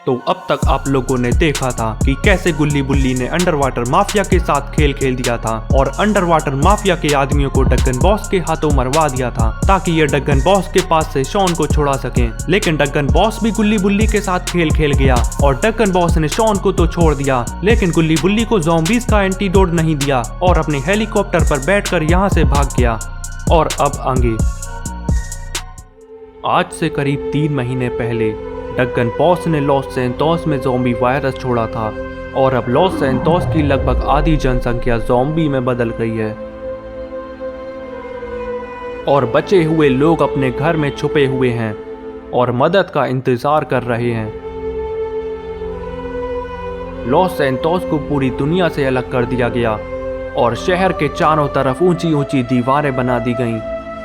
तो अब तक आप लोगों ने देखा था कि कैसे गुल्ली बुल्ली ने अंडर वाटर माफिया के साथ खेल खेल दिया था और अंडर वाटर माफिया के आदमियों को डगन बॉस के हाथों मरवा दिया था ताकि ये डगन बॉस के पास से शॉन को छुड़ा सके। लेकिन डगन बॉस भी गुल्ली बुल्ली के साथ खेल खेल गया और डगन बॉस ने शॉन को तो छोड़ दिया, लेकिन गुल्ली बुल्ली को ज़ॉम्बीज़ का एंटीडोट नहीं दिया और अपने हेलीकॉप्टर पर बैठकर यहाँ से भाग गया। और अब आगे, आज से करीब 3 महीने पहले डगन बॉस ने लॉस सैंतोस में ज़ॉम्बी वायरस छोड़ा था और अब लॉस सैंतोस की लगभग आधी जनसंख्या ज़ॉम्बी में बदल गई है और बचे हुए लोग अपने घर में छुपे हुए हैं और मदद का इंतजार कर रहे हैं। लॉस सैंतोस को पूरी दुनिया से अलग कर दिया गया और शहर के चारों तरफ ऊंची ऊंची दीवारें बना दी गईं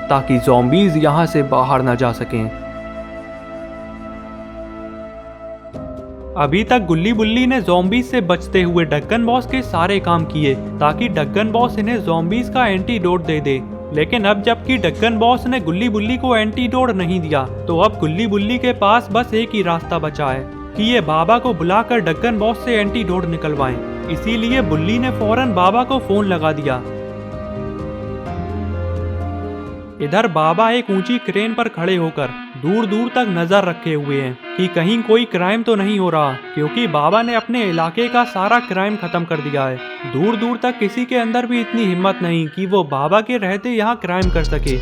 ताकि ज़ॉम्बीज़ यहां से बाहर न जा सकें। अभी तक गुल्ली बुल्ली ने ज़ॉम्बीज़ से बचते हुए डगन बॉस के सारे काम किए ताकि डगन बॉस इन्हें ज़ॉम्बीज़ का एंटीडोट दे दे, लेकिन अब जबकि डगन बॉस ने गुल्ली बुल्ली को एंटीडोट नहीं दिया तो अब गुल्ली बुल्ली के पास बस एक ही रास्ता बचा है कि ये बाबा को बुलाकर डगन बॉस से एंटीडोट निकलवाएं। इसीलिए बुल्ली ने फौरन बाबा को फोन लगा दिया। इधर बाबा एक ऊंची क्रेन पर खड़े होकर दूर दूर तक नजर रखे हुए हैं कि कहीं कोई क्राइम तो नहीं हो रहा, क्योंकि बाबा ने अपने इलाके का सारा क्राइम खत्म कर दिया है। दूर दूर तक किसी के अंदर भी इतनी हिम्मत नहीं कि वो बाबा के रहते यहाँ क्राइम कर सके।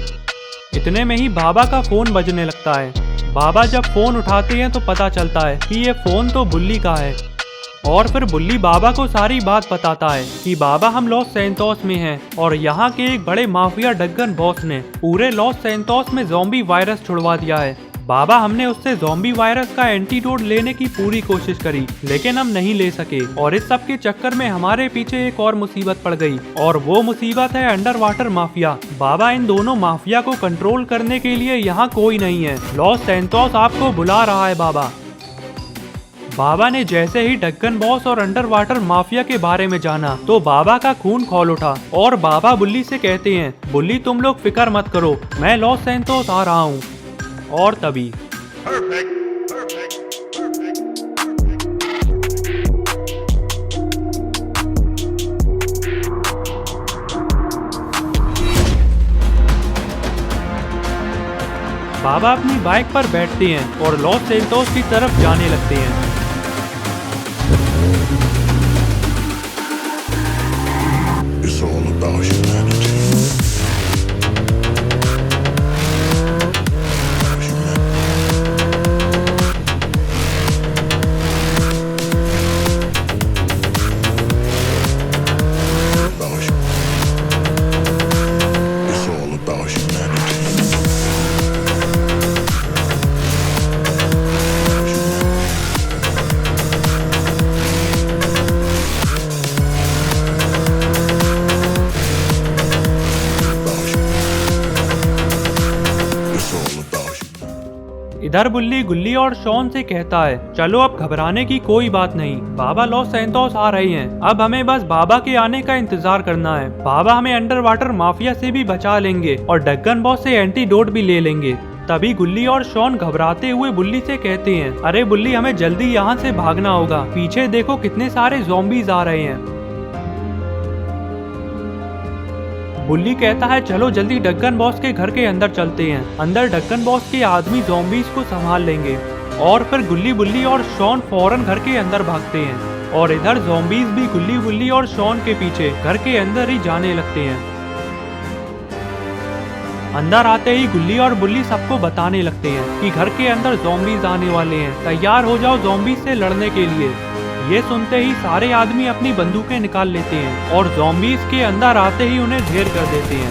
इतने में ही बाबा का फोन बजने लगता है। बाबा जब फोन उठाते हैं तो पता चलता है कि ये फोन तो बुल्ली का है और फिर बुल्ली बाबा को सारी बात बताता है कि बाबा हम लॉस सैंतोस में हैं और यहाँ के एक बड़े माफिया डगन बॉस ने पूरे लॉस सैंतोस में ज़ॉम्बी वायरस छुड़वा दिया है। बाबा हमने उससे ज़ॉम्बी वायरस का एंटीडोट लेने की पूरी कोशिश करी लेकिन हम नहीं ले सके और इस सब के चक्कर में हमारे पीछे एक और मुसीबत पड़ गई और वो मुसीबत है अंडर वाटर माफिया। बाबा इन दोनों माफिया को कंट्रोल करने के लिए यहाँ कोई नहीं है। लॉस सैंतोस आपको बुला रहा है बाबा। बाबा ने जैसे ही डगन बॉस और अंडर वाटर माफिया के बारे में जाना तो बाबा का खून खौल उठा और बाबा बुल्ली से कहते हैं, बुल्ली तुम लोग फिक्र मत करो, मैं लॉस सैंतोस आ रहा हूँ। और तभी बाबा अपनी बाइक पर बैठते हैं और लॉस सैंतोस की तरफ जाने लगते हैं। इधर बुल्ली गुल्ली और शॉन से कहता है, चलो अब घबराने की कोई बात नहीं, बाबा लॉस सैंतोस आ रहे हैं, अब हमें बस बाबा के आने का इंतजार करना है। बाबा हमें अंडर वाटर माफिया से भी बचा लेंगे और डगन बॉस से एंटीडोट भी ले लेंगे। तभी गुल्ली और शॉन घबराते हुए बुल्ली से कहते हैं, अरे बुल्ली हमें जल्दी यहाँ से भागना होगा, पीछे देखो कितने सारे ज़ॉम्बीज़ आ रहे हैं। बुल्ली कहता है, चलो जल्दी डगन बॉस के घर के अंदर चलते हैं, अंदर डगन बॉस के आदमी ज़ॉम्बीज़ को संभाल लेंगे। और फिर गुल्ली बुल्ली और शॉन फौरन घर के अंदर भागते हैं और इधर ज़ॉम्बीज़ भी गुल्ली बुल्ली और शॉन के पीछे घर के अंदर ही जाने लगते हैं। अंदर आते ही गुल्ली और बुल्ली सबको बताने लगते हैं कि घर के अंदर ज़ॉम्बीज़ आने वाले हैं, तैयार हो जाओ ज़ॉम्बीज़ से लड़ने के लिए। ये सुनते ही सारे आदमी अपनी बंदूकें निकाल लेते हैं और ज़ॉम्बीज़ के अंदर आते ही उन्हें ढेर कर देते हैं।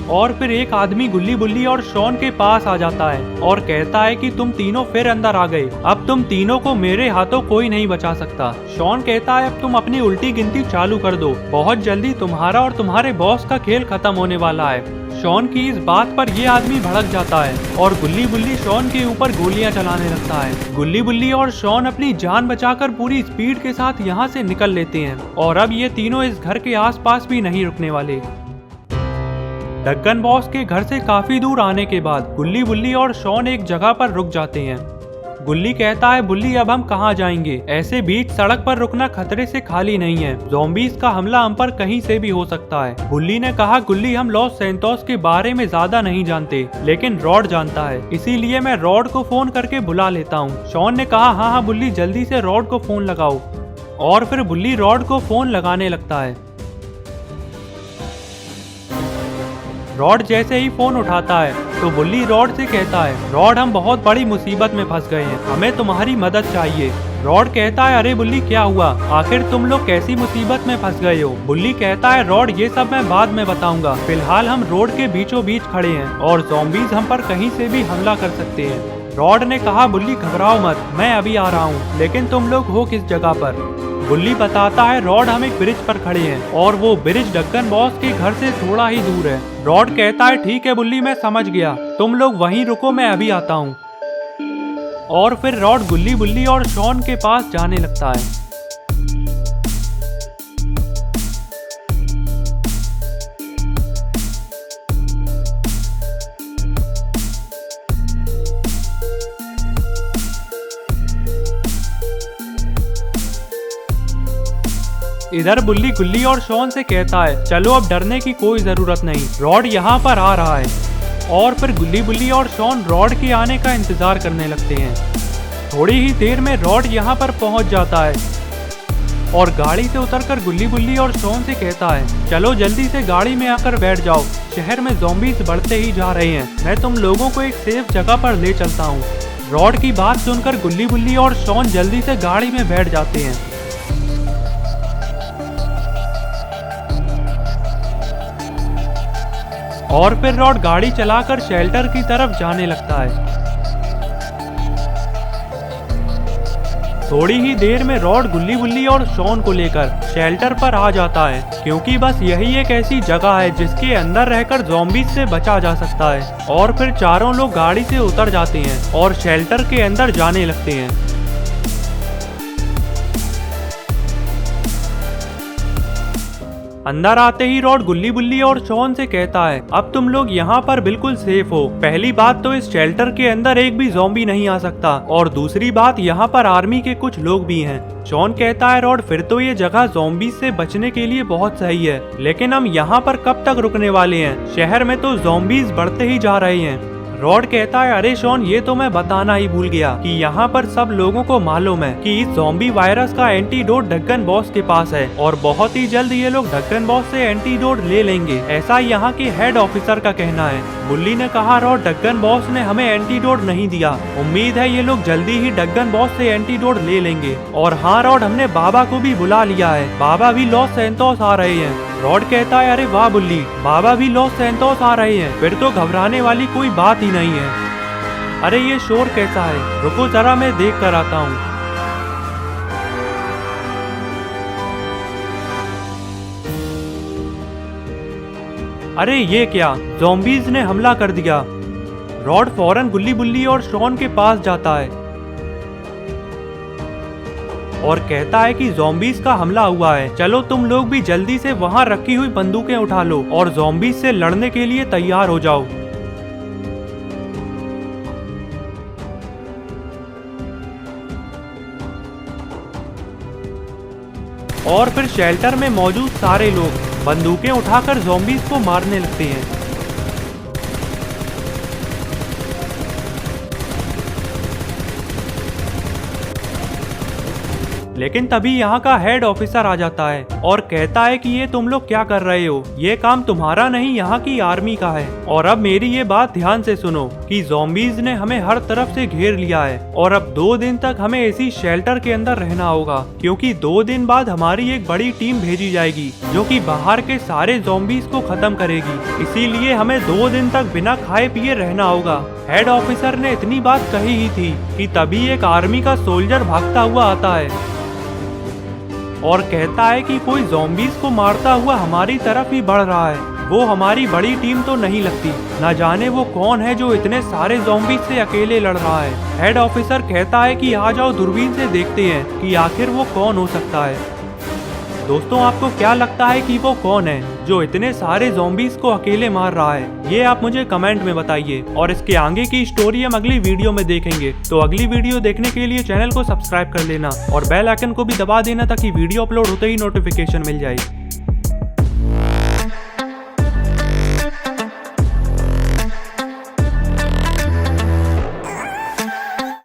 और फिर एक आदमी गुल्ली बुल्ली और शॉन के पास आ जाता है और कहता है कि तुम तीनों फिर अंदर आ गए, अब तुम तीनों को मेरे हाथों कोई नहीं बचा सकता। शॉन कहता है, अब तुम अपनी उल्टी गिनती चालू कर दो, बहुत जल्दी तुम्हारा और तुम्हारे बॉस का खेल खत्म होने वाला है। शॉन की इस बात पर ये आदमी भड़क जाता है और गुल्ली बुल्ली शॉन के ऊपर गोलियां चलाने लगता है। गुल्ली बुल्ली और शॉन अपनी जान बचाकर पूरी स्पीड के साथ यहाँ से निकल लेते हैं और अब ये तीनों इस घर के आसपास भी नहीं रुकने वाले। डक्कन बॉस के घर से काफी दूर आने के बाद गुल्ली बुल्ली और शॉन एक जगह पर रुक जाते हैं। गुल्ली कहता है, बुल्ली अब हम कहाँ जाएंगे? ऐसे बीच सड़क पर रुकना खतरे से खाली नहीं है। ज़ॉम्बीज़ का हमला हम पर कहीं से भी हो सकता है। बुल्ली ने कहा, गुल्ली हम लॉस सैंटोस के बारे में ज्यादा नहीं जानते, लेकिन रॉड जानता है, इसीलिए मैं रॉड को फोन करके बुला लेता हूँ। शॉन ने कहा, हाँ हाँ बुल्ली, जल्दी से रॉड को फोन लगाओ। और फिर बुल्ली रॉड को फोन लगाने लगता है। रॉड जैसे ही फोन उठाता है तो बुल्ली रॉड से कहता है, रॉड हम बहुत बड़ी मुसीबत में फंस गए हैं, हमें तुम्हारी मदद चाहिए। रॉड कहता है, अरे बुल्ली क्या हुआ? आखिर तुम लोग कैसी मुसीबत में फंस गए हो? बुल्ली कहता है, रॉड ये सब मैं बाद में बताऊंगा, फिलहाल हम रोड के बीचों बीच खड़े हैं और ज़ॉम्बीज़ हम पर कहीं से भी हमला कर सकते हैं। रॉड ने कहा, बुल्ली घबराओ मत, मैं अभी आ रहा हूँ, लेकिन तुम लोग हो किस जगह पर? बुल्ली बताता है, रॉड हम एक ब्रिज पर खड़े हैं और वो ब्रिज डक्कन बॉस के घर से थोड़ा ही दूर है। रॉड कहता है, ठीक है बुल्ली, मैं समझ गया, तुम लोग वहीं रुको, मैं अभी आता हूँ। और फिर रॉड गुल्ली बुल्ली और शॉन के पास जाने लगता है। इधर बुल्ली गुल्ली और शॉन से कहता है, चलो अब डरने की कोई जरूरत नहीं, रॉड यहाँ पर आ रहा है। और फिर गुल्ली बुल्ली और शॉन रॉड के आने का इंतजार करने लगते हैं। थोड़ी ही देर में रॉड यहाँ पर पहुँच जाता है और गाड़ी से उतरकर गुल्ली बुल्ली और शॉन से कहता है, चलो जल्दी से गाड़ी में आकर बैठ जाओ, शहर में ज़ॉम्बीज़ बढ़ते ही जा रहे हैं, मैं तुम लोगों को एक सेफ जगह पर ले चलता हूँ। रॉड की बात सुनकर गुल्ली बुल्ली और शॉन जल्दी से गाड़ी में बैठ जाते हैं। और फिर रॉड गाड़ी चलाकर शेल्टर की तरफ जाने लगता है। थोड़ी ही देर में रॉड गुल्ली बुल्ली और शॉन को लेकर शेल्टर पर आ जाता है, क्योंकि बस यही एक ऐसी जगह है जिसके अंदर रहकर ज़ॉम्बीज़ से बचा जा सकता है। और फिर चारों लोग गाड़ी से उतर जाते हैं और शेल्टर के अंदर जाने लगते हैं। अंदर आते ही रॉड गुल्ली बुल्ली और शॉन से कहता है, अब तुम लोग यहाँ पर बिल्कुल सेफ हो। पहली बात तो इस शेल्टर के अंदर एक भी ज़ॉम्बी नहीं आ सकता, और दूसरी बात यहाँ पर आर्मी के कुछ लोग भी हैं। शॉन कहता है, रॉड फिर तो ये जगह ज़ॉम्बी से बचने के लिए बहुत सही है, लेकिन हम यहाँ पर कब तक रुकने वाले हैं? शहर में तो ज़ॉम्बीज़ बढ़ते ही जा रहे हैं। रॉड कहता है, अरे शॉन, ये तो मैं बताना ही भूल गया कि यहाँ पर सब लोगों को मालूम है कि इस ज़ॉम्बी वायरस का एंटीडोट डक्कन बॉस के पास है और बहुत ही जल्द ये लोग डक्कन बॉस से एंटीडोट ले लेंगे, ऐसा यहाँ के हेड ऑफिसर का कहना है। बुल्ली ने कहा, रॉड डक्कन बॉस ने हमें एंटीडोट नहीं दिया, उम्मीद है ये लोग जल्दी ही डक्कन बॉस से एंटीडोट ले लेंगे। और हाँ रॉड, हमने बाबा को भी बुला लिया है, बाबा भी लॉस सैंटोस आ रहे हैं। रॉड कहता है, अरे वाह बुल्ली, बाबा भी लॉस सैंटोस आ रहे हैं, फिर तो घबराने वाली कोई बात ही नहीं है। अरे ये शोर कैसा है? रुको जरा मैं देख कर आता हूँ। अरे ये क्या, ज़ॉम्बीज़ ने हमला कर दिया। रॉड फौरन गुल्ली बुल्ली और शॉन के पास जाता है और कहता है कि ज़ॉम्बीज़ का हमला हुआ है, चलो तुम लोग भी जल्दी से वहां रखी हुई बंदूकें उठा लो और ज़ॉम्बीज़ से लड़ने के लिए तैयार हो जाओ। और फिर शेल्टर में मौजूद सारे लोग बंदूकें उठाकर ज़ॉम्बीज़ को मारने लगते हैं। लेकिन तभी यहाँ का हेड ऑफिसर आ जाता है और कहता है कि ये तुम लोग क्या कर रहे हो, ये काम तुम्हारा नहीं, यहाँ की आर्मी का है। और अब मेरी ये बात ध्यान से सुनो कि ज़ॉम्बीज़ ने हमें हर तरफ से घेर लिया है और अब 2 दिन तक हमें इसी शेल्टर के अंदर रहना होगा, क्योंकि 2 दिन बाद हमारी एक बड़ी टीम भेजी जाएगी जो कि बाहर के सारे ज़ॉम्बीज़ को खत्म करेगी। इसीलिए हमें 2 दिन तक बिना खाए पिए रहना होगा। हेड ऑफिसर ने इतनी बात कही ही थी कि तभी एक आर्मी का सोल्जर भागता हुआ आता है और कहता है कि कोई ज़ॉम्बीज़ को मारता हुआ हमारी तरफ ही बढ़ रहा है। वो हमारी बड़ी टीम तो नहीं लगती, न जाने वो कौन है जो इतने सारे ज़ॉम्बीज़ से अकेले लड़ रहा है। हेड ऑफिसर कहता है कि आ जाओ दूरबीन से देखते हैं कि आखिर वो कौन हो सकता है। दोस्तों, आपको क्या लगता है कि वो कौन है जो इतने सारे ज़ॉम्बीज को अकेले मार रहा है? ये आप मुझे कमेंट में बताइए और इसके आगे की स्टोरी हम अगली वीडियो में देखेंगे। तो अगली वीडियो देखने के लिए चैनल को सब्सक्राइब कर लेना और बेल आइकन को भी दबा देना ताकि वीडियो अपलोड होते ही नोटिफिकेशन मिल जाए।